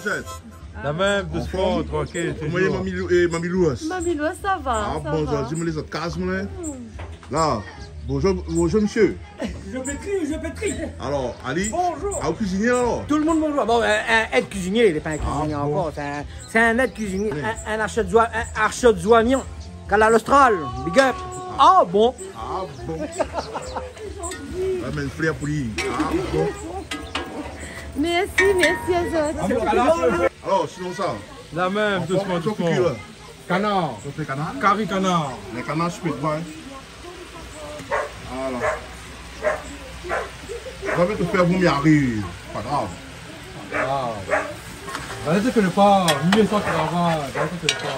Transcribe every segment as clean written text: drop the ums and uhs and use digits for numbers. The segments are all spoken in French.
gadget. La même, doucement, tranquille. Comment est Mamie Louis? Mamie Louis, ça va. Ah bon, dis-moi les autres cases, moi. Là, bonjour monsieur. Je pétris. Alors, Ali. Bonjour. Ah, au cuisinier alors? Tout le monde bonjour. Bon, un aide cuisinier, il n'est pas un cuisinier encore. C'est un aide cuisinier, un archot-douanier. Canal Austral, big up. Ah bon. Ah bon. Ah, mais une fleur pour lui. Ah bon. Merci aux autres. Alors, sinon ça. La même, doucement, doucement. Canard. Ça fait canard? Carré canard. Les canards, je peux te voir. Voilà. Je vais te faire vous m'y arrive. Pas grave. Ah. Là, tu connais pas. 1880. Là, tu connais pas.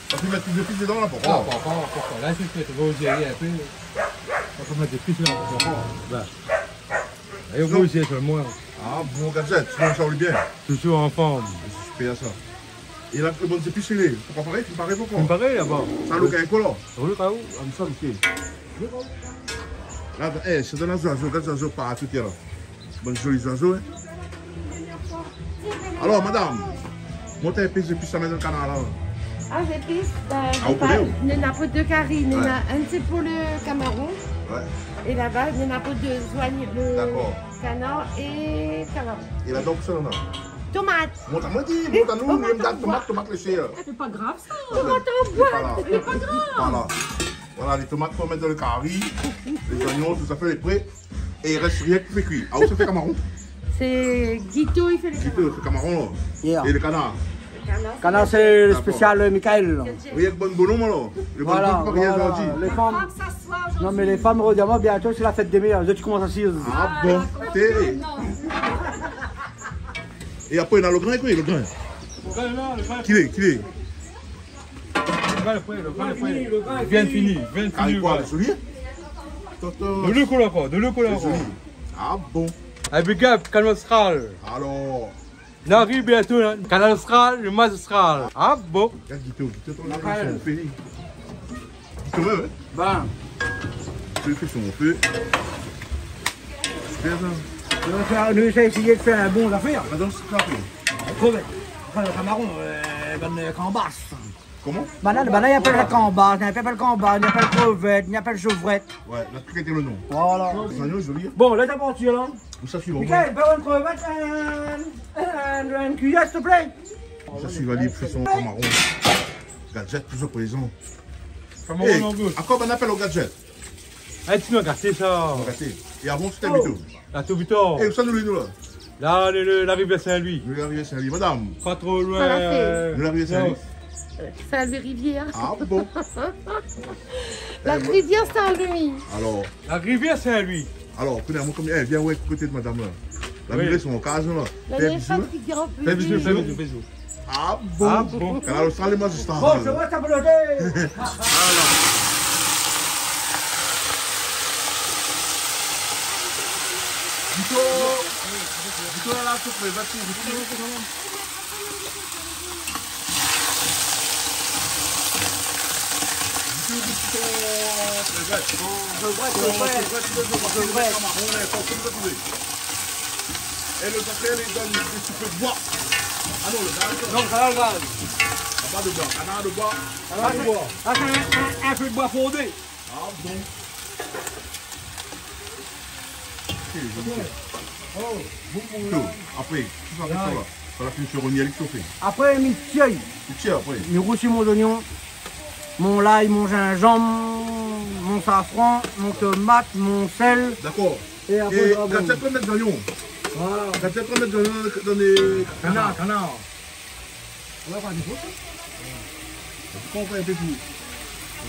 Tu peux mettre des pieds dedans là, Ah, pourquoi? pourquoi? Là, tu vas oser un peu. On peut mettre des pieds là, pourquoi? Ben. Et vous aussi, sur le moins. Ah bon, gadget, sinon ça roule bien. Toujours en forme. Je paye ça. Et là, le bon épices, il faut comparer, tu parais pourquoi? Tu me parais là-bas. Ça look un color. Vous le où? Ah, mais ça, ok. Là, c'est dans les oiseaux, regarde les oiseaux par tout là. Bonne jolis oiseaux, hein. Alors, madame, montez un peu de épices à mettre dans le canal là. Ah, épices, vous connaissez où? il y en a pas deux carrés. Il y en a un, c'est pour le Cameroun. Ouais. Et là-bas, il y en a pas deux soignes, le D'accord. canard et Cameroun. Et là, donc, ça là. Tomate. Monte à moi, dis, monte à nous, même date, tomate léchée. C'est pas grave ça. Tomate en boîte, c'est pas grave. Voilà. Voilà, les tomates qu'on met dans le curry, les oignons, tout ça fait les prêts. Et il reste rien qui fait cuire. Ah, où ça fait Cameroun? C'est Guito, il fait les Qui peut, c'est Cameroun là. Yeah. Et le canard. Canal, c'est le spécial Michael. Oui, avec bonne bonhomme là. Le bon Voilà, bonhomme, rien voilà. aujourd'hui. Les femmes. Non, mais les femmes, regarde-moi, bientôt, c'est la fête des mères. Tu commences à 6 heures. Ah bon, télé. Et après, il y a le grain, quoi, le grain. Qui est? Le grain, bien fini. Ah, quoi, le soulier? De l'eau couleur quoi, de l'eau couleur. Ah bon. Un big up, Canal Austral. Alors, Il arrive bientôt, hein. Canal Austral, le Mas Austral. Ah bon. regarde Guito, ton émission, on fait. Guito, ouais, ouais. Ben, Tu fais son feu. C'est bien ça. nous essayons d'essayer de faire un bon affaire. Madame, c'est clair. Crevet. Après, le Cameroun, ben, cambasse. Comment? Ben là, il y a pas le cambasse, il n'y a pas le cambasse, il n'y a pas le crevette, il n'y a pas le chevrette. Ouais, là, tu était le nom. Voilà. Les oignons, joli. Bon, là, t'as parti, là. Où ça suit, bon? Michael, pas une crevette, une cuillère, s'il te plaît. Ça suit, Valide, fait son camarón. Gadget, toujours présent. Comment Hey, on en veut? à quoi on appelle au gadget? Ah, tu m'as gâté ça. Regardez. Et avant, c'était Vito. La Tobito. Et où ça nous les nous là? Là, la rivière Saint-Louis. Nous l'arrivée Saint-Louis, madame. Pas trop loin. Ça l'a fait. Nous l'arrivée Saint-Louis. Saint-Louis-Rivière. Ah bon? La rivière Saint-Louis. Alors, La rivière Saint-Louis. premièrement, comme viens ouais, côté de madame là. La Oui. murée sont en case là. La Fais un nez bisou, hein? fatiguée un peu. Fais bisou, fais Bisous, bisous. Ah bon? Ah bon. Canal Austral et magistrat. Bon, je vois ta blodée. Vito là, tout le bâti. Et le cocktail, il donne un petit peu de bois. Ah non, le gaz. Non, canal gaz. Pas de bois. Canard de bois. Canal de bois. Ah, c'est un peu de bois fondé. Ah bon. Tout. Après, tout ça, là. Ça la finit sur une élection fait. Après, mes petits yeux, Tu tiens après. mes roussis, mon oignon, mon l'ail, mon gingembre, mon safran, mon tomate, mon sel. D'accord. Et après, Et ah bon. quand tu as mettre d'oignon, Voilà. quand tu as mettre dans les. Canard. On va prendre des photos. Tu comprends un peu tout.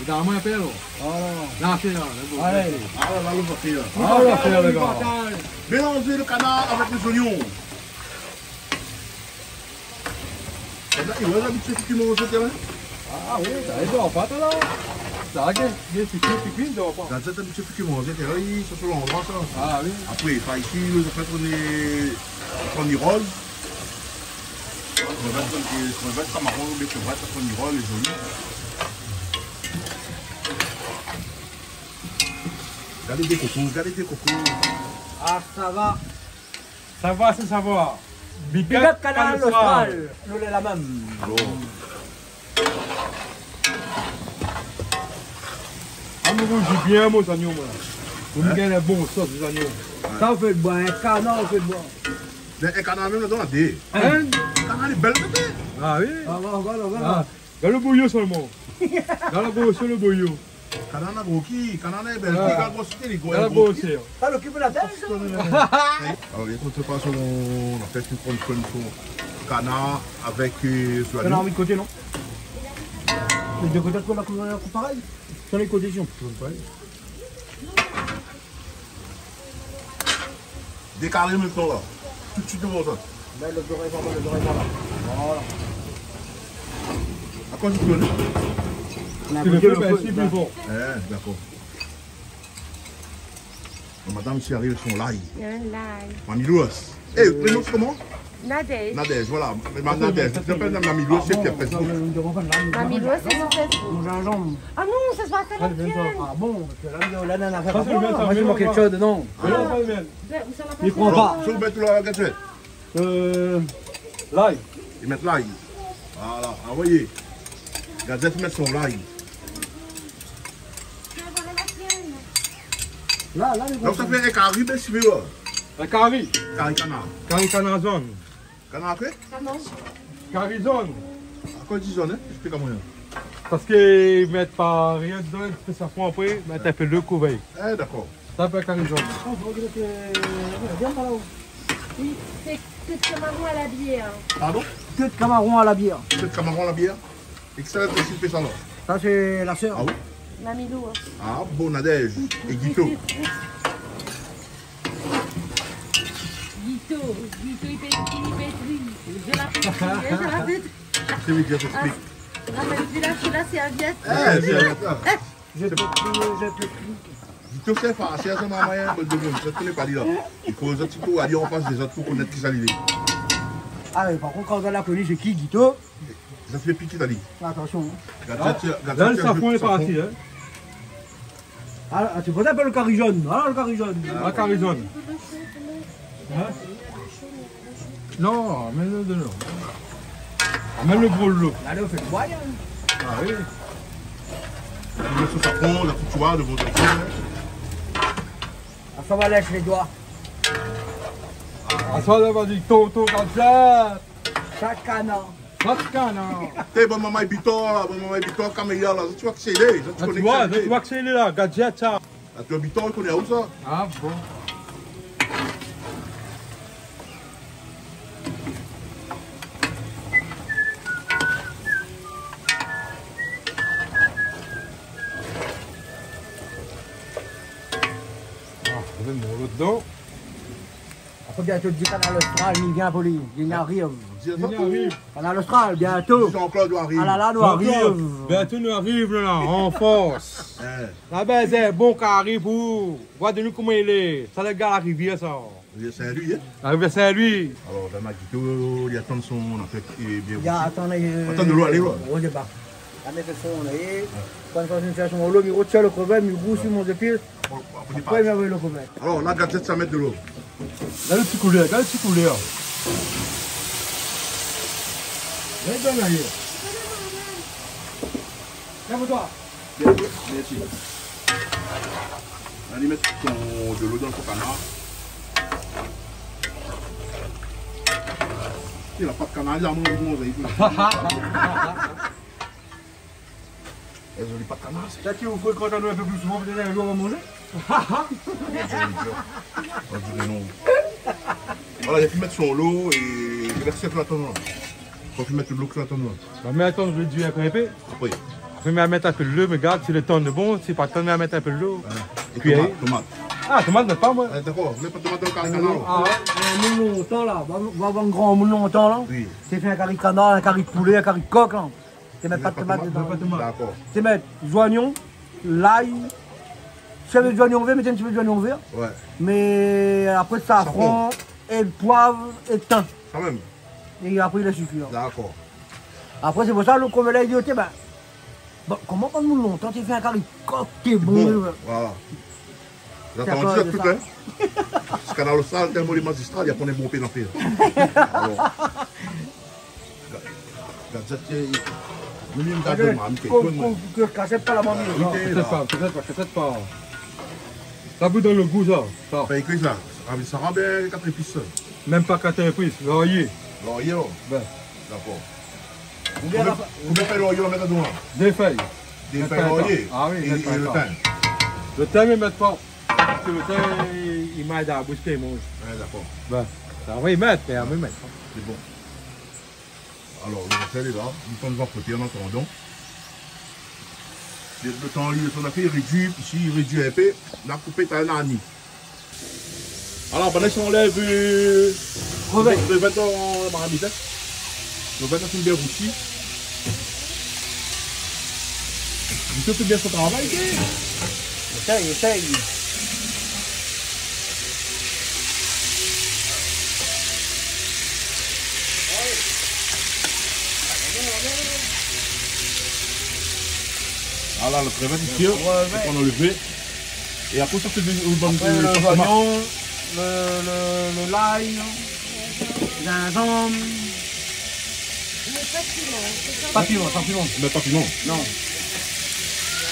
Dans mon appel. Voilà. Là, c'est là. Allez. Ah là, là, le parti là. Ah, on va faire le gars. Mélangez le canard avec les oignons. Et là, il va l'habitude que tu manges au terrain. Ah oui, ça dort pas là. Ça a bien piqué, dort pas. Dans cette habitude que tu manges au terrain, c'est sur l'endroit ça. Ah oui. Après, par ici, nous avons fait rose. On va mettre camarón, les chevrettes, on rose, les olives. Regardez des cocos. Ah, ça va. Ça va, c'est savoir. Big up Canal Austral. Nous l'avons la même. Alors, Ah, moi, j'ai bien mon agneau, moi. Vous me gagnez un bon sauce des agneaux. Ça, on fait de bois. Un canard, on fait de bois. les canards même dans la dé. Hein? Canards est belle, bébé. Ah oui? Voilà. Ah, dans le bouillon seulement. Dans la grosse, le bouillon. Canard n'a gros qui, canard est belle. Ah. Il a gros cité, les gros. Dans la grosse. Ça l'occupe la tête. Alors, les autres façons, on a fait une condition canard avec On a envie de côté, non? Les deux côtés, on a pareil. Sur les côtés, si on peut pas. décalé maintenant là. Tout de suite devant ça. Là, le doré par là, le doré par là. Voilà. À quoi tu connais? On a Tu le bouillé fais, ben, c'est plus fort. D'accord. Madame ici arrive son l'ail. L'ail. Mamie Louis. Eh, le nom c'est comment? Nadège. Nadège, voilà. Madame Nadège. Je t'appelle Mamie Louis, c'est qui a fait ça. Mamie Lois, c'est mon Facebook. Mon gingembre. Ah non, ça se voit à la Allez, viens, tienne. Ah bon, parce que là, on a fait Ça, pas c'est bien, moi. ça, Moi, j'ai bien, manqué on de va. chose dedans. Mais là, pas le même. Il prend pas. Je vais mettre la gâchette. L'ail. Ils mettent l'ail. Voilà, envoyez. Gazette met son l'ail. Là, les Donc ça fait un carré, ben si vous La carré. carré canard. Carré canazone. Canard après? Carré zone. À quoi ils disent, hein? Explique-moi. Parce qu'ils mettent pas rien dedans, ils font ça fond après, ils mettent un peu de couveille. Eh, d'accord. Ça peut être carré zone. Viens par là-haut. Oui, c'est que de camarons à la bière. Pardon? Que de camarons à la bière. C'est de camaron la bière? Excellent aussi, fait ça là. Ça, c'est la sœur. Ah oui? Mamie Lois. Ah, bon Nadège. Et Guito. Guito, il pétrit. Je la pétris, je la pétris. C'est lui qui t'explique. Ah, mais celui-là, c'est un viette. Eh, c'est Je te prie. Guito, c'est facile, c'est ma moyenne de deviner. Je ne connais pas dit là. Il faut les autres coups aller en face des autres pour connaître qui ça l'idée. Ah oui, par contre, quand on l'a connu, c'est qui, Guito? Ça fait piquer t'as dit. Attention. Là, le safon est parti, hein. Ah, tu connais un peu le carré jaune. Ah, le carré jaune. La carré zone. Hein? Non, mets-le de l'eau. Mets le gros lot. Allez, on fait le bois. Ah oui. Il met son safran, la couture de vos enfants. Ça va lèche les doigts. Ah, ça, là, va dire tonton comme ça. Chaque canard. Ça, c'est canard. T'es bon maman Bitor, Camélia là. Tu vois que c'est lui. Ah, tu vois que c'est là, gadget, ça. Tu vois Bitor, il connaît où ça? Ah, bon. Ah, je vais mon lot dedans. Après, bientôt, du Canal Austral, il vient pour lui. Il arrive. Dis ça. Il arrive. Canal Austral, bientôt. Jean-Claude arrive. Ah là là, nous arrive. Bientôt nous arrive là, en force. Là ben c'est bon qui arrive pour. Regardez nous comment il est. Ça le gars la rivière ça. C'est lui, hein? La rivière c'est lui. Alors, dans ma Guito, il attend son affaire qui est bien. Il y a, attendez. Attends de l'eau, allez, ouais. On débat. La mettre son, là. Quand on fait son l'eau, il retire le problème, il bouge sur mon dépile. Après, il met le problème. Alors, la gâchette, ça met de l'eau. Là le petit couleur, là le petit couleur. Viens là. Lève-toi. Merci. Allez mettre de l'eau dans le canard. Il n'a pas de canard, il a mangé du monde. Ils n'ont pas de canard. Là, tu vous faites quand on a un peu plus souvent, peut-être un jour on va manger. On dirait non. Voilà, il faut mettre son lot et verser sur la tonne. Il faut mettre de l'eau sur la tonne. Bah, mais attends, je vais dire un peu. Après. Je vais mettre un peu de l'eau, mais regarde, si le temps est bon, si pas le temps, je vais mettre un peu de l'eau. Et Puis, tomate. Ah, tomate, mais pas moi. D'accord, vous mettez pas de tomate dans le carré canard. Ah ouais, un moulon longtemps là, va avoir un grand moulon longtemps là. Oui. Tu fais un carré de canard, un carré de poulet, un carré de coq là. Tu mets pas de tomate dedans. D'accord. Tu mets du oignon, l'ail. Si tu veux du oignon vert, mettez un petit peu de oignon vert. Ouais. Mais après safran, et le poivre et le thym. Quand même. Et après il est suffisant. D'accord. Après c'est pour ça, comme elle a dit, ben, bon, comment pas de moulon longtemps, tu fais un carré de coq, t'es bon. Voilà. J'attends cause dire de tout, ça. hein. Parce qu'à la salle, tellement les magistrats, il y a pas des bons pieds dans le pied. Alors, regarde, ça, le mieux, regarde, Que je casse pas la mamie. Peut-être pas. Ça vous donne le goût, ça. Ça. Ben, écoute, là, ça rend bien 4 épices. Même pas 4 épices, laurier. Laurier, oh. Ben, D'accord. Combien fait laurier, on met dedans? des feuilles. Des Mettre feuilles pas laurier. Ah oui, Et mettre pas le ça. thym. Le thym, ils mettent pas. Parce que le thym, il m'aide à booster, moi. Ouais, d'accord. Ben, ça va y mettre, mais on va y mettre. C'est bon. Alors, le sel est là. Nous sommes en côté en attendant. Le temps, on a fait réduit, ici, il réduit un peu. On a coupé ta nani. Alors, pendant qu'on enlève le crevettes en marmite. Le crevettes sont bien roussis. Monsieur fait bien son travail. Essaye. Voilà, le crevette ici, on a levé. Et après ça, c'est le L'oignon, le l'ail, gingembre. Pas piment. Mais pas piment. Non.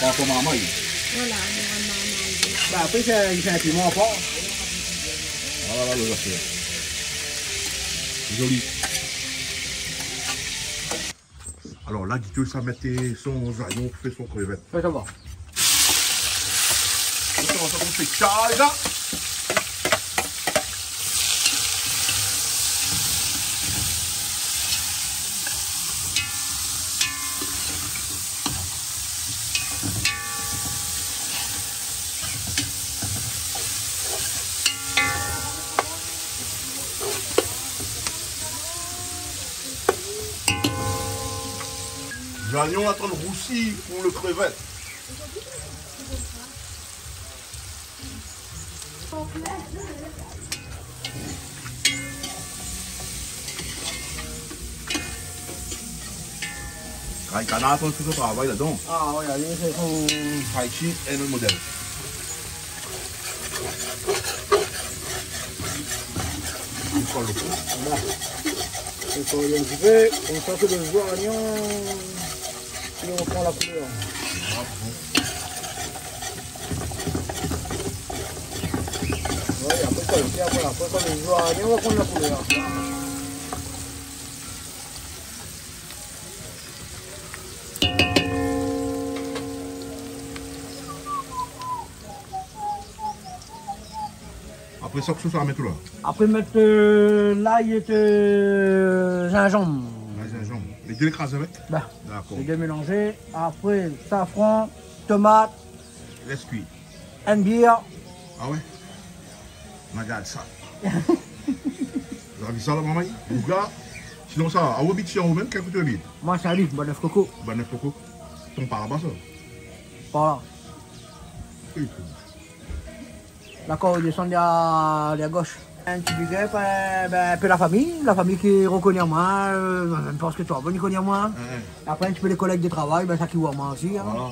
Pas comme maman. Voilà, Bah, après, il fait un piment fort. Voilà, le affaire. Joli. Alors là, Guito, ça mettait son oignon pour faire son crevette. Fais ça voir. On fait ça, les gars. L'oignon attend de roussir pour le crevette. Il y en a tout ce travail là-dedans. Ah, oui, allez, c'est son. Haïti est notre modèle. Il faut y un petit peu, on sent que le oignon, et on prend la couleur. Oui, après ça, aussi, après ça, le oignon, on va prendre la couleur. Après ça, que ça va mettre là. Après, mettre l'ail et gingembre. La gingembre. Les deux écrasés avec. Bah, D'accord. les deux mélangés. Après, safran, tomate, Laisse cuire. une bière. Ah ouais? Regarde ça. Vous avez vu ça là, maman? Bouga. Sinon ça, à Wobit, si on même, qu'est-ce que tu as dit? Moi, c'est Ali, bon neuf coco. Ben, neuf coco. Ton parabas ça. Voilà. Oui. D'accord, il descend à gauche. Un petit biguet, un peu la famille qui reconnaît moi, je pense que tu vas venir connaître moi. Après, un petit peu les collègues de travail, ça qui voit moi aussi. Hein. Voilà.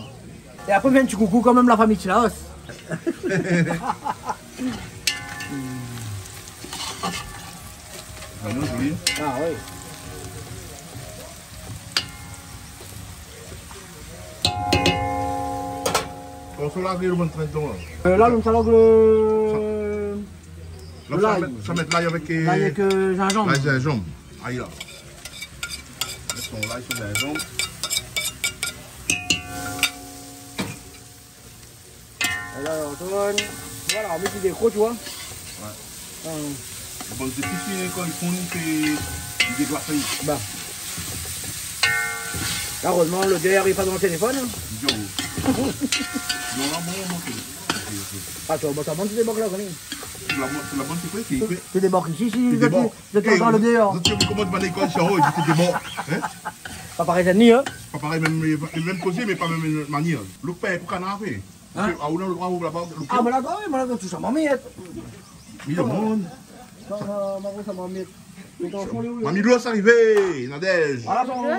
Et après, vient un petit coucou quand même la famille Tilaos. Vraiment joli. Ah oui. On se lave le bon train dedans. Là, nous allons le... Là, ça met l'ail avec... L'ail avec gingembre. L'ail gingembre. Aïe là. Mettre son l'ail sur le gingembre. Et là, on tourne. Voilà, on met des crocs, tu vois. Ouais. Bon, c'est plus quand ils font ils déglacent. Bah. Là, heureusement, le DR n'est pas dans le téléphone. Non, là, bon, Ah, tu vas monter des banques là, connais. c'est la bonne séquence qui est fait. Tu débarques ici, si Tu débordes. je te dans le dehors. Vous savez comment tu vas à l'école, Charo, et tu te débordes. Pas pareil, c'est ni, hein. Pas pareil, même causer, mais pas même manière. Le père, pour qu'on a fait. Ah, on a le droit de là-bas. Ah, mais là, tout ça, mamie. Oui, le monde. Ça mamie. Mamie doit s'arriver, Nadège. Je suis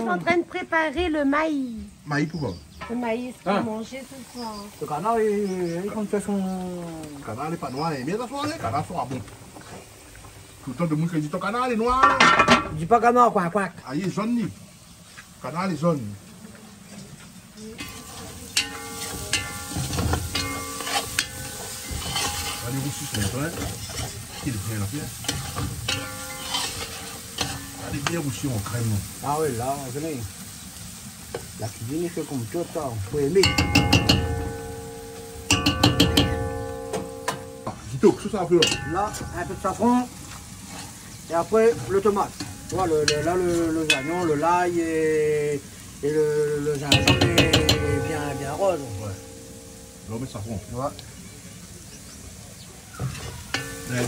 en train de préparer le maïs. Maï, pourquoi? Le maïs pour manger ce soir. Le canard, il compte faire son... Le canard n'est pas noir, il est bien dans son lait. Le canard sera bon. Tout le temps de monde qui dit ton canard est noir. Dis pas canard, coin. Ah, il est jaune. Le canard est jaune. Allez, aussi, c'est bon, hein. Il est bien là, bien. Elle est bien aussi en crème. Ah oui, là, on connaît. La cuisine, il fait comme tout ça. Faut aimer. Guito, qu'est-ce que ça a fait là? Là, un peu de safran. Et après, le tomate. Tu vois, là, le oignon, le l'ail et le gingembre est bien rose. Ouais. Là, on met ça fond. Ouais.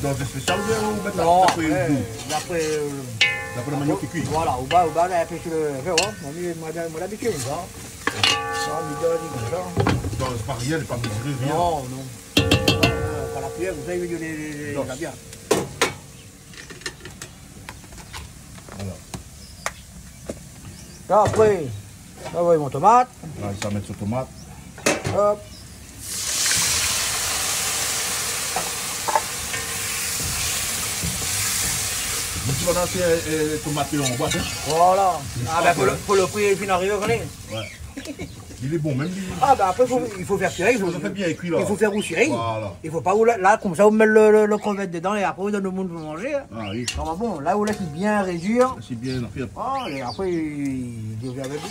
Dans des spéciales, on met Non, après après la manioc qui cuit. voilà, au bas, là, un peu sur le feu, moi l'habitude, ça. Ça, Non, c'est pas rien, elle n'est pas mesurée, rien. non. Pas la cuillère, vous savez, les la bien. Voilà. Là, après, là, vous voyez mon tomate. Là, ça va mettre sur tomate. Hop. Mais tu vas lancer les tomates en boîte, hein? Voilà. Ah, ben, pour le prix, puis arriver, on est. Ouais. Il est bon, même lui. Ah, ben, après, il faut faire cuire. Ça fait bien cuit là. Il faut faire roussir. Voilà. Il faut pas, là, comme ça, vous mettez le crevette dedans et après, vous donnez au monde pour manger. Ah oui. Alors, bon, là, vous laissez bien réduire. C'est bien, en fait. Ah, et après, il devient avec vous,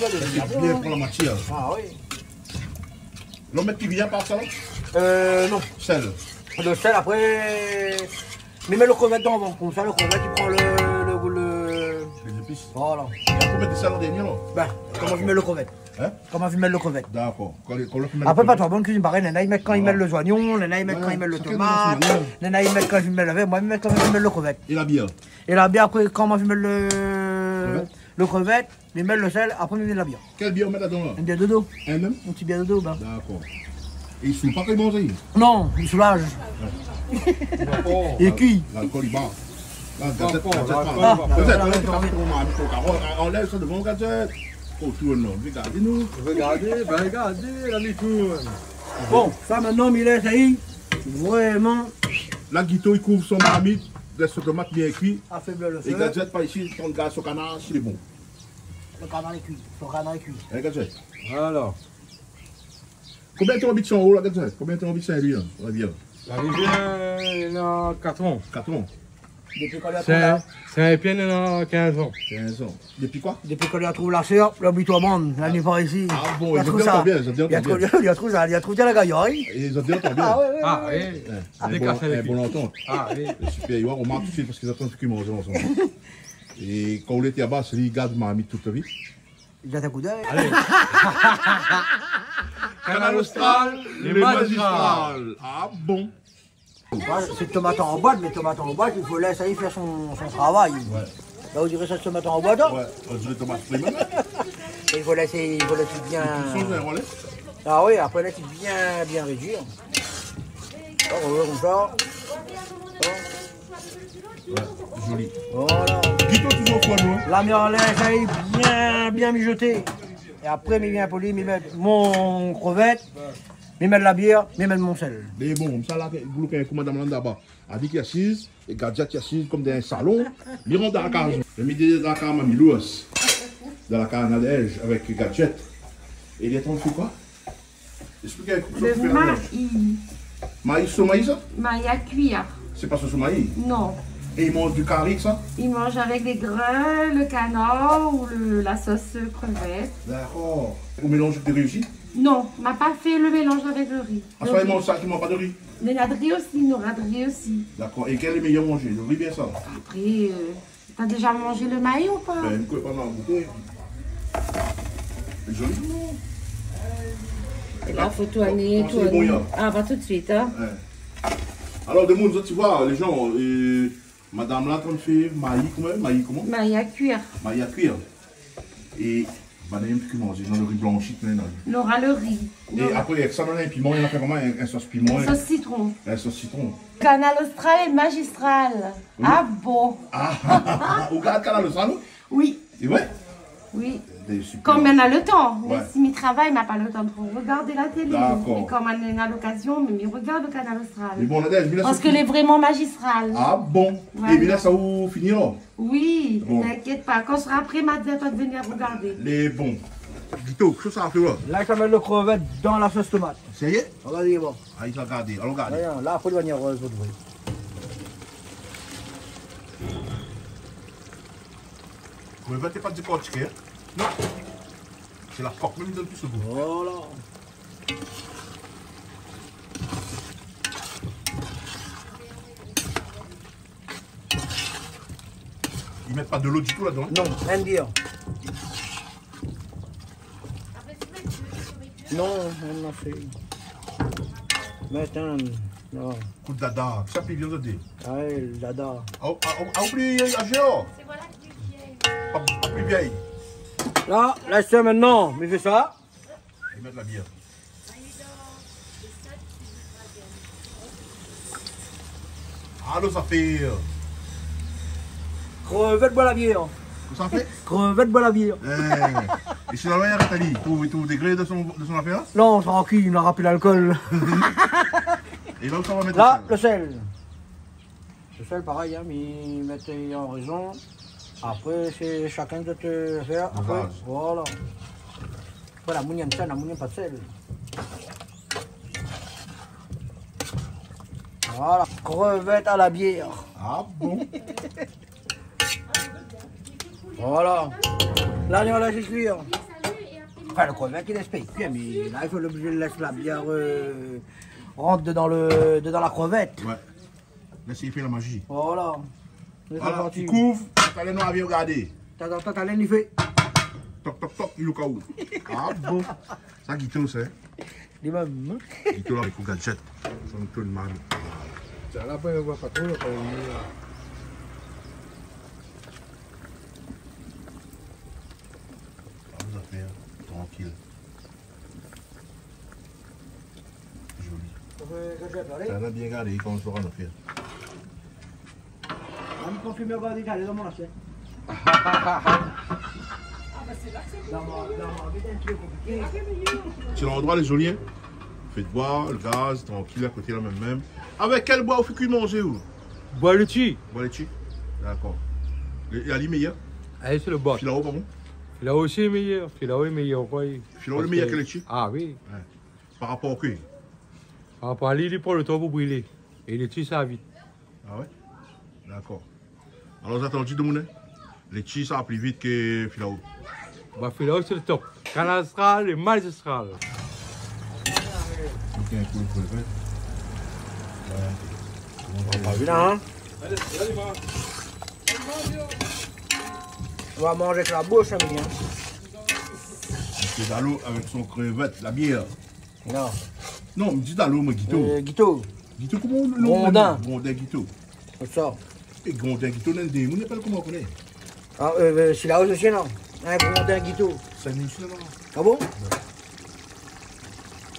C'est bien pour la matière. Ah, oui. L'on met qui vient par ça là? Non. Sel. Le sel, après, mais mets le crevette dans avant. Comme ça, le crevette, il prend le... Les épices. Voilà. Il faut mettre des sels en dernier là. Ben, comment je mets le crevette? Hein? Comment je mets le crevette? D'accord. Après, pas toi, bonne cuisine, pareil. Nana, ils mettent quand ils mettent le oignon, Nana, ils mettent quand ils mettent le tomate, Nana, ils mettent quand ils mettent le verre, moi, ils mettent quand ils mettent le crevette. Et la bière. Et la bière, après, quand moi, je mets le crevette, ils mettent le sel, après, ils mettent la bière. Quelle bière on met là-dedans là? Un bière de dos. Un même? Un petit bière de dos, ben. D'accord. Et il ne faut pas qu'il mange. Non, il soulage. Il est cuit. L'alcool, il bat. On lève ça devant le gadget. Oh, tout le monde, regardez-nous. Regardez, l'ami tourne. Bon, ça maintenant, il est, ça y est. Vraiment. La guito, il couvre son marmite, laisse son tomate bien cuit. Affaiblir le Et feu. gadget, par ici, quand on garde son canard, c'est bon. Le canard est cuit. Son canard est cuit. Et gadget. Alors, Combien de temps habite en haut, la gadget? Combien de temps habite Saint-Louis? On va dire. la rivière, il a 4 ans. 4 ans. Depuis qu'on lui a trouvé la... Saint-Épienne, il a 15 ans. 15 ans. Depuis quoi? Depuis qu'on lui a trouvé la sœur, l'habitude à bande, là, n'est pas ici. Ah bon, Il a ils ont trouvé bien ça. entendu bien, ils ont bien entendu bien. Il a trouvé ça, il a trouvé la gaillerie. Et ils ont bien entendu bien. Ah ouais, Ah oui, Un décassé les bon entente. Ah oui. Le supérieur, on marche tout de suite parce qu'ils attendent qu'ils mangent ensemble. Et quand on était là-bas, c'est lui, il garde ma toute la vie. Il a un coup d'œil. Canal Austral, les magistrales. Ah bon? C'est tomate en boîte, mais tomate en boîte, il faut laisser faire son travail. Ouais. Là, vous direz ça, tomate en boîte, hein? Ouais, on dirait tomate frime. Et il faut laisser bien... Sans un relais. Ah oui, après laisser bien réduire. On va comme ça. Ouais, joli. Voilà. Guito toujours froid, nous. La merlin, ça y est, bien mijoté. Et après, il vient poli, il met mon crevette, il met de la bière, il met mon sel. Mais bon, comme ça, là, vous le comme Madame Landaba a dit qu'il est assise, et Gadget qui est assise comme dans un salon, il rentre dans la case. Le midi dans la case, Mamie Louis, dans la case Nadège avec Gadget. Et il est en train de faire quoi? Expliquez un coup. Le maïs. Maïs sur maïs, ça? Maïs à cuire. C'est pas sur maïs. Non. Et il mange du carré, ça? Il mange avec des grains, le canard ou la sauce crevette. D'accord. Vous mélangez des riz aussi? Non, on n'a pas fait le mélange avec le riz. Ah, ça, il mange ça, il mange pas de riz? Il y a de riz aussi, il y aura de riz aussi. D'accord. Et quel est le meilleur manger? Le riz, bien ça? Après, t'as déjà mangé le maïs ou pas? Ben, vous pouvez pas m'en goûter. C'est joli. Et là, il faut tourner, Comment c'est bon, là? Ah, pas tout de suite, hein. Ouais. Alors, de monde, tu vois, les gens, madame là, quand fait maïs, comment? Maïs à cuire. Maïs à cuire. Et, madame, qui mange, ils ont le riz blanchi, maintenant. Il aura le riz. Et après, avec ça, on a un piment, il y en a fait comment? Un sauce piment. Sauce citron. Un sauce citron. Canal Austral et magistral. Oui. Ah bon? Ah, vous regardez Canal Austral? Oui, C'est vrai? oui. C'était super. Comme on a le temps. Ouais. Mais si mes travail, on n'a pas le temps de regarder la télé. D'accord. Mais comme on a l'occasion, mais regarde le canal austral. Mais bon, Nadège, bien Parce qu'elle est vraiment magistrale. Ah bon? Voilà. Et bien là, ça vous finira? Oui, Bon. t'inquiète pas. Quand on sera prêt, Madeleine, toi de venir regarder. Les bons. Guito, qu'est-ce que ça a fait là? Là, je vais mettre le crevette dans la sauce tomate. Ça y est? Regardez, bon. Ah, il a regardé. Alors, regardez. Là, après, il va venir rose, votre bruit. Vous ne mettez pas du cortiquet? Non. C'est la coque, même il donne plus le goût. Voilà. Ils mettent pas de l'eau du tout là-dedans? Non, rien dire. Non, on a fait. Maintenant, non. Coup de dada. Ça puis bien de dire. Ouais, le dada. Ah, oublie, à géant. C'est voilà qui est vieille. Pas plus vieille. Là, laisse-le maintenant. Mais fais ça. Ils mettent la bière. Ah, nos affaires. Crevette, bois la bière. Qu'est-ce que ça fait? Crevette, bois la bière. Et c'est la manière Nathalie. Tout degré de son affaire? Non, tranquille, il n'a rappelé l'alcool. Et là où ça va mettre Là, le le sel. Le sel, pareil, hein, mais ils mettent en raison. Après, c'est chacun de te faire. Après, base. voilà. Après, la mouille aime sel, la mouille aime pas de sel. Voilà, crevette à la bière. Ah bon? Voilà. Là, on laisse cuire. Enfin, le crevette, il laisse pas cuire, mais là, il faut l'obliger de laisser la bière rentre dedans la crevette. Ouais. Laissez faire la magie. Voilà. Voilà, tu couvres, t'as les noirs à bien regarder. T'as l'aine, il fait. Toc, toc, toc, il est au cas où. Ah bon? Ça, Guito, c'est. Les mêmes. Guito, là, avec un gadget. C'est un peu de mal. Ça, là, après, on voit pas trop, là, quand on est là. Ah, vous affaires, tranquille. Joli. Ça a bien gardé quand on sera en affaire. Même quand tu me regardes, t'allais dans mon assiette. C'est l'endroit les geôliers. Faites boire, le gaz, tranquille à côté là même. Avec quel bois vous faites cuire manger ou? Bois le chi. Bois les chi. D'accord. Et Ali meilleur? Allez, c'est le bas. Filao, pardon? Filao aussi est meilleur. Filao est meilleur, oui. Filao le meilleur que les chi? Ah oui. Ouais. Par rapport au cuir. Par rapport à lui, il prend le temps pour brûler. Et les chi, ça va vite. Ah ouais? D'accord. Alors vous attendez de mon les chi ça va plus vite que Filao. Bah, Filao, c'est le top. Canal Astral et magistral. Ok, un coup de crevette. Ouais. Pas vu là, hein? Allez, va. On va manger avec la bouche, ami. Hein? C'est Dalo avec son crevette, la bière. Non. Non, me dis Dalo, moi, Guito. Guito. Guito, comment on le Grondin. Grondin Guito. C'est ça. Et Grondin Guito, l'un des. On n'est pas comment on connaît. Ah, c'est la hausse aussi, non? Un grondin Guito. C'est nous aussi là-bas. Ah bon?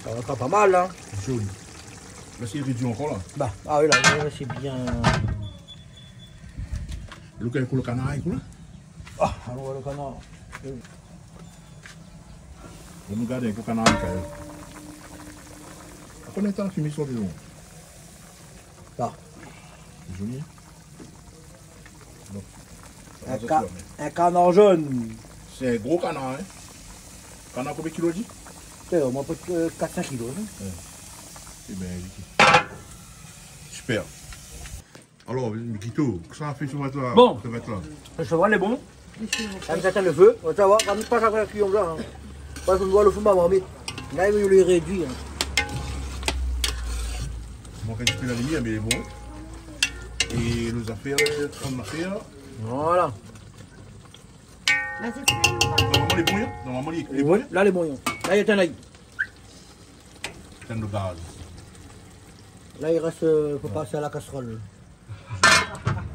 Ça va pas mal, hein? Joli. Mais c'est réduit encore là. Bah, ah oui, là, c'est bien. Le cas pour le canard, il coule. Ah, alors le canard. On nous garde avec le canard, il coule. Combien de temps tu mets sur le long? Là. C'est joli. Un canard jaune. C'est un gros canard, hein? Canard combien de kilos dit? C'est au moins 4-5 kilos. Hein? C'est bien, super. Alors, Guito, qu'est-ce qu'on a fait sur votre là? Bon. Là. Le cheval est bon. Quand j'attends le feu, on va savoir, quand pas chaque fois qu'il y a là. Parce qu'on voit le feu m'avoir mis. Là, il veut le réduire. Bon, quand tu fais la lumière, mais il est bon. Et les affaires, on a fait. Voilà. Bah, c'est fait ou pas? Normalement, les bouillons. Normalement, les bouillons. Là, les bouillons. Là, il y a un ail. Plein de gaz. Là, il reste, faut passer à la casserole.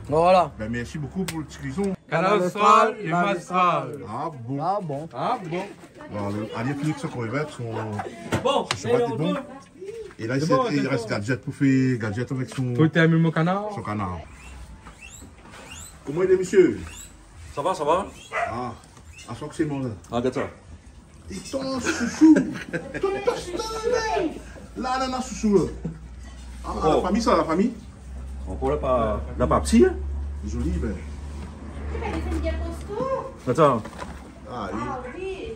Voilà. Ben, merci beaucoup pour le petit cuisson. Canal Astral et magistral. Ah bon. Ah bon. Ah bon. Alors, Ali a fini avec son crevette, son Bon, cheval est bon. Et là, il reste gadget pour faire gadget avec son Faut terminer mon canard. canard. Comment il est, monsieur? Ça va, ça va? Ah, À chaque c'est mon là. Ah, regarde ça. Et ton chouchou. Ton tostan. Là, l'ananas chouchou là. Ah, la famille ça, la famille. Encore là, pas petit, hein? Joli, ben. Attends. Ah oui.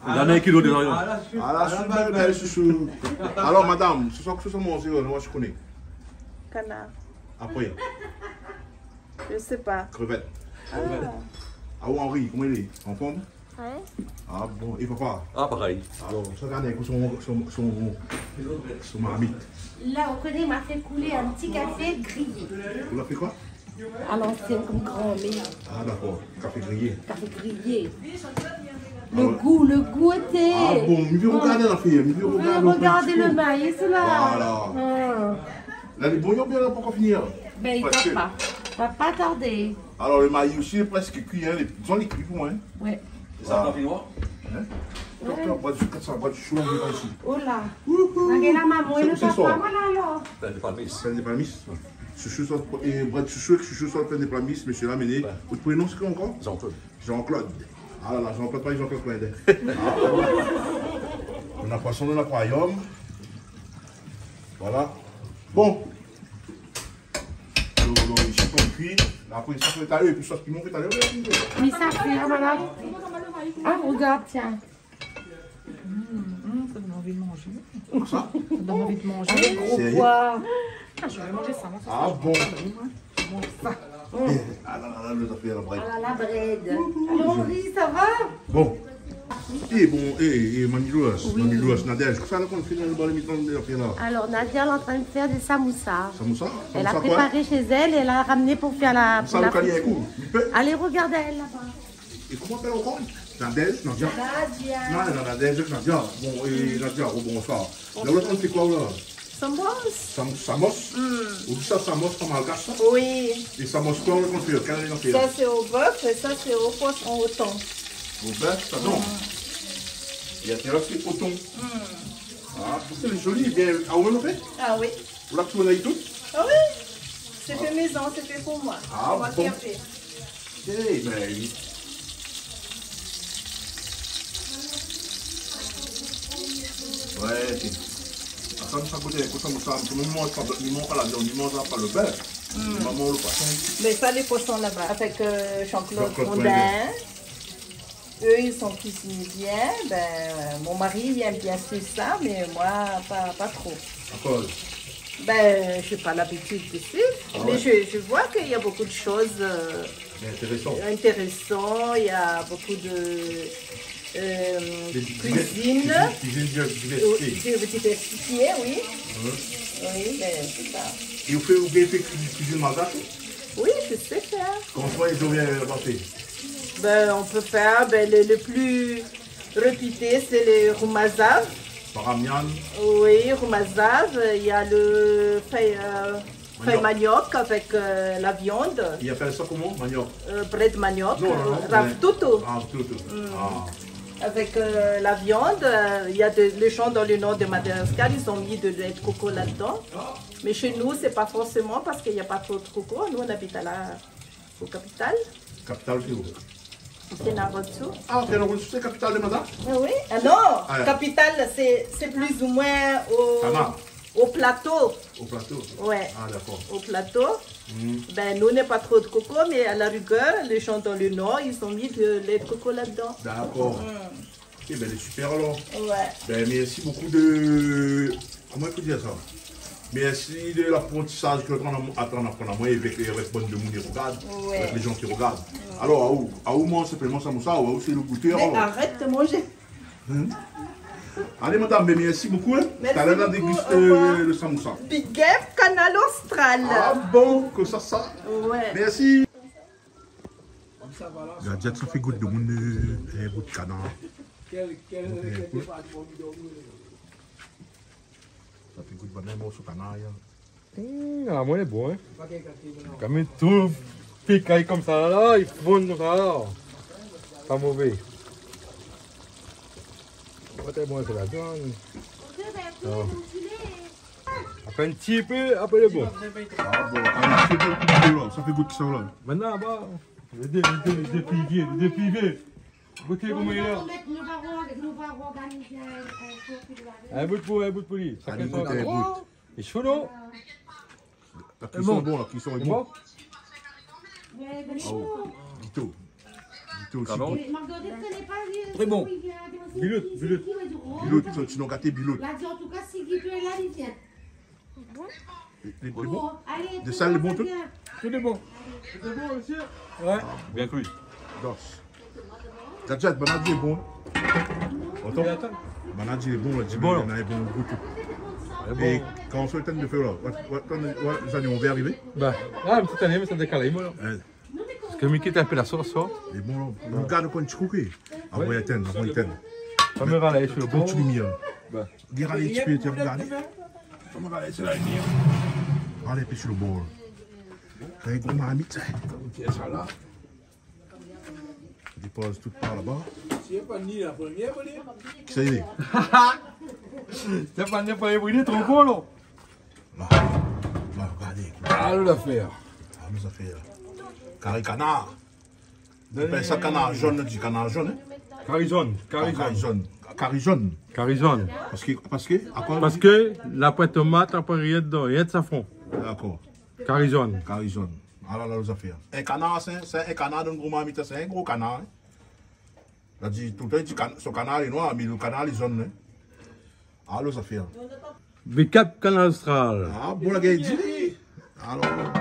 L'année kilo de rien. Ah là, super belle chouchou. Alors madame, ce soir que ce soit mon zéro, moi je connais. Canard. Après, Je sais pas. crevette. Ah. Ah ou Henri, comment il est? En forme? Ouais. Ah bon, et papa? Ah, pareil. Alors, ça regarde avec son marmite. Là, au côté, il m'a fait couler un petit café grillé. Vous l'avez fait quoi? À l'ancienne, comme grand-mère. Ah d'accord, café grillé. Café grillé. Le goût était. Ah bon, il veut regarder la fille, il veut regarder. Regardez le maïs là. Voilà. Là, les bouillons bien là pour qu'on finisse. Ben, il Parce que- va pas. Va pas tarder. Alors, le maïs aussi est presque cuit, hein. Ils ont les cuits pour moi. Hein. Ouais. Ça, t'as fait noir? Docteur, bois du 400, bois du chou, on est ici. Oh là. Regardez la maman et le C'est ça. papa, voilà alors. T'as des palmis. Pain de palmis. Chouchou, et bras de chouchou, chouchou sur le pain de palmis, monsieur l'a mené. Votre prénom, c'est quoi encore? Jean-Claude. Jean-Claude. Ah là là, Jean-Claude, pas Jean-Claude Clindé. On a poisson dans l'aquarium. Voilà. Bon. Les chiffres sont cuits. Après, ça fait étaler. Et puis, ça se fait étaler. Mais ça fait, voilà. Ah, regarde, tiens. Ça donne envie de manger. Ça? Ça donne envie de manger. Avec gros Sérieux? pois. Ah, je vais manger ça. Moi, ça. Ah bon. Ça. Ah là là là, le affaire la bread. Ah là, la bread. Alors, Henri, ça va? Bon. Et bon, et Manilouas, Nadège, ça qu'on fait dans le mi-temps de l'affaire là. Alors, Nadia elle est en train de faire des samoussas. Samoussa? Elle a Samoussa quoi? préparé chez elle et elle a ramené pour faire la. Ça le calier coup. Il peut. Allez, regardez elle là-bas. Et comment appelle encore? Nadège, Nadia? Nadia. Non, Nadège, Nadia. Bon, et Nadia, oh, bonsoir. Là, l'autre, on fait quoi là? Sambos. Samos? On dit ça, Samos comme malgache ça? Oui. Et Samos quoi, on le fait? Quel est l'affaire? Ça, c'est au bœuf et ça, c'est au poisson au thon. Au bœuf, ça non. Et là, c'est au thon. Ah, c'est joli, bien. Ah, on le fait? Ah oui. Vous l'avez tout tout? Ah oui. C'est fait maison, c'est fait pour moi. Ah, C'est moi qui bon. ai fait. Eh ben oui. Ouais, ok. Attends, ça goûte, écoute, ça ne mange pas la viande, il ne mange pas le bœuf. Il mange le poisson. Mais ça, les poissons là-bas, avec Jean-Claude Jean-Claude Fondin. Eux, ils sont cuisinés bien. Ben, mon mari, il aime bien ça, mais moi, pas trop. D'accord. Ben, je n'ai pas l'habitude de suivre, mais je vois qu'il y a beaucoup de choses C'est intéressant. intéressantes. Il y a beaucoup de cuisine. Cuisine Diversifiée, oui. Oui, mais c'est ça. Et vous faites cuisine malgache? Oui, je sais faire. Comment ils ont bien inventé? Ben, on peut faire, le plus réputé, c'est le roumazav. Paramian, Oui, roumazav. Il y a le feuille manioc avec la viande. ils appellent ça comment? Manioc? Bread manioc. Non, non, non. Ravtuto. Ah, tout. Ah. Avec la viande, il y a les gens dans le nord de Madagascar, ils ont mis de lait de coco là-dedans. Mais chez nous, c'est pas forcément parce qu'il n'y a pas trop de coco. Nous, on habite au capital, Capitale Théo. c'est Narotsu. Ah, c'est la capitale de Madagascar? Ah oui? Ah non, Ah, ouais. capital, c'est plus ou moins Tama. au plateau. Au plateau? Ouais, Ah, d'accord. au plateau. Ben, nous, on n'a pas trop de coco, mais à la rigueur, les gens dans le nord, ils ont mis de lait de coco là-dedans. D'accord. Eh ben, c'est super alors. Ouais. Ben, merci beaucoup de. Comment il faut dire ça? Merci de l'apprentissage que l'on apprend à moi avec les bonnes de monde qui regardent, Ouais. avec les gens qui regardent. Alors, à où mange simplement samoussa, ou à où c'est le goûter? Mais alors. arrête de manger. Allez, madame, ben, merci beaucoup. Merci T'as l'air de beaucoup, déguster au revoir. le samoussa. Big Game Canal Austral. Ah bon, que ça. Ouais. Merci. Gadget, ça fait goût de monde, goût de canard. Ça fait goût de banane, morceau canard. Ah, moi, il est bon, hein. Quand même, tout piqué comme ça, là, il fond comme ça, là. Pas mauvais. Pas très bon, c'est la viande. Après un petit peu, après, il est bon. Ah bon, ça fait goût de ça, ça fait goût de ça là. Maintenant, bah, les deux piviers. Goûtez comment il est là. Un bout de poulet. Ça fait Goûtez, ça. goûte. Et chaud, non? La cuisson est bon, la cuisson est C'est bon. bon? Dito. Dito aussi. Pardon? Très bon. Biloute. Biloute, sinon gâté biloute. Les bons. De sale, les bons tout. Tout est bon. Tout est bon, monsieur? Ouais. Bien cuit. Dos. Gadget, banadi est bon. Entends? Banadi est bon, le bon, il y a un bon goût. Et quand on se le temps de faire là, quand les années on va arriver. Bah, ah, une petite année, mais ça décale, moi là. Parce que Mickey t'a un peu la sauce, ça. Et bon, là, on regarde quand tu coupes. Avant, il y a Ça me râle, je suis le bon. tu lumière. Bah. Regarde les petits tu regardes. Ça me râle, c'est la lumière. Allez, puis sur le bord. Quand il commence à mettre, ok, ça là. Je dépose tout par là-bas. C'est pas ni la première, vous voulez? Qui ça y est? C'est pas n'importe quoi, il est trop bon, là. Là, regardez. Ah, l'affaire. Ah, nous a fait carré canard. On appelle ça canard jaune, du canard jaune. Carizone. Carré jaune. Carizone. Parce que, à quoi? Parce que la pointe tomate, après rien dedans, il y a de safran. D'accord. Carizone. Carré jaune. Alors là, nous a fait. Un canard, c'est un canard d'un gros mamite, c'est un gros canard. Là, dit tout le temps, ce canard est noir, mais le canard est jaune. Alors, nous a fait. Bicap Canal Austral. Ah, bon, la gueule dit. Alors.